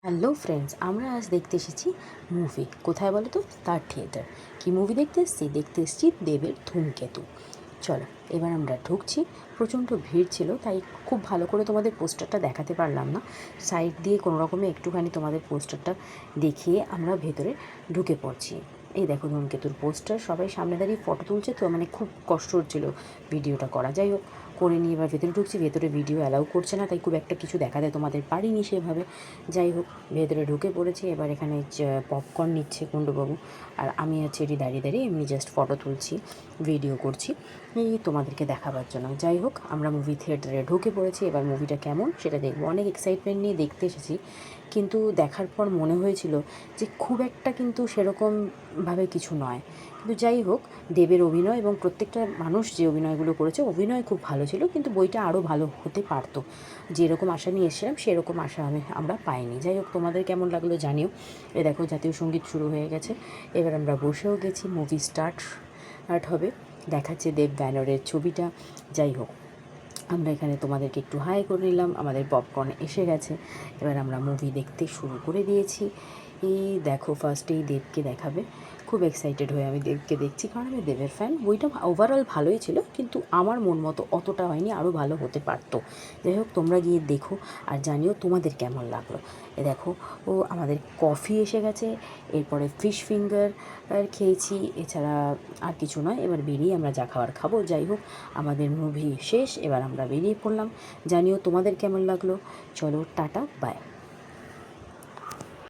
Hello friends, আমরা আজ দেখতে এসেছি মুভি। কোথায় বলো তো? Star theatre. কী মুভি দেখতে এসেছি দেবের ধূমকেতু। চলো, এবার আমরা ঢুকছি। প্রচণ্ড ভিড় ছিল, তাই খুব ভালো করে তোমাদের পোস্টারটা দেখাতে পারলাম না। সাইড দিয়ে কোনো রকমে একটুখানি তোমাদের পোস্টারটা দেখিয়ে আমরা ভেতরে ঢুকে পড়ছি। এই দেখো ধূমকেতুর পোস্টার। সবাই সামনে দাঁড়িয়ে ফটো তুলছে, তো মানে খুব কষ্ট হচ্ছিল ভিডিওটা করা। যাই হোক, করে নিয়ে এবার ভেতরে ঢুকছি। ভেতরে ভিডিও অ্যালাউ করছে না, তাই খুব একটা কিছু দেখাতে তোমাদের পারিনি সেভাবে। যাই হোক, ভেতরে ঢুকে পড়েছি। এবার এখানে পপকর্ন নিচ্ছে কুণ্ডবাবু, আর আমি আছি এটি দাঁড়িয়ে দাঁড়িয়ে এমনি জাস্ট ফটো তুলছি, ভিডিও করছি এই তোমাদেরকে দেখাবার জন্য। যাই হোক, আমরা মুভি থিয়েটারে ঢুকে পড়েছি। এবার মুভিটা কেমন সেটা দেখবো। অনেক এক্সাইটমেন্ট নিয়ে দেখতে এসেছি, কিন্তু দেখার পর মনে হয়েছিল যে খুব একটা কিন্তু সেরকমভাবে কিছু নয়। কিন্তু যাই হোক, দেবের অভিনয় এবং প্রত্যেকটা মানুষ যে অভিনয়গুলো করেছে, অভিনয় খুব ভালো ছিল, কিন্তু বইটা আরও ভালো হতে পারতো। যেরকম আশা নিয়ে এসেছিলাম সেরকম আশা আমরা পাইনি। যাই হোক, তোমাদের কেমন লাগলো জানিও। এ দেখো, জাতীয় সঙ্গীত শুরু হয়ে গেছে। এবার আমরা বসেও গেছি, মুভি স্টার্ট হবে। দেখাচ্ছে দেব ব্যানারের ছবিটা। যাই হোক, আমরা এখানে তোমাদেরকে একটু হাই করে নিলাম। আমাদের পপকর্ন এসে গেছে। এবার আমরা মুভি দেখতে শুরু করে দিয়েছি। এই দেখো, ফার্স্টেই দেবকে দেখাবে। খুব এক্সাইটেড হয়ে আমি দেবকে দেখছি, কারণ আমি দেবের ফ্যান। বইটা ওভারঅল ভালোই ছিল, কিন্তু আমার মন মতো অতটা হয়নি, আরও ভালো হতে পারতো। যাই হোক, তোমরা গিয়ে দেখো আর জানিও তোমাদের কেমন লাগলো। এ দেখো, আমাদের কফি এসে গেছে। এরপরে ফিশ ফিঙ্গার খেয়েছি, এছাড়া আর কিছু নয়। এবার বেরিয়ে আমরা যা খাবার খাবো। যাই হোক, আমাদের মুভি শেষ। এবার আমরা বেরিয়ে পড়লাম। জানিও তোমাদের কেমন লাগলো। চলো, টাটা, বাই।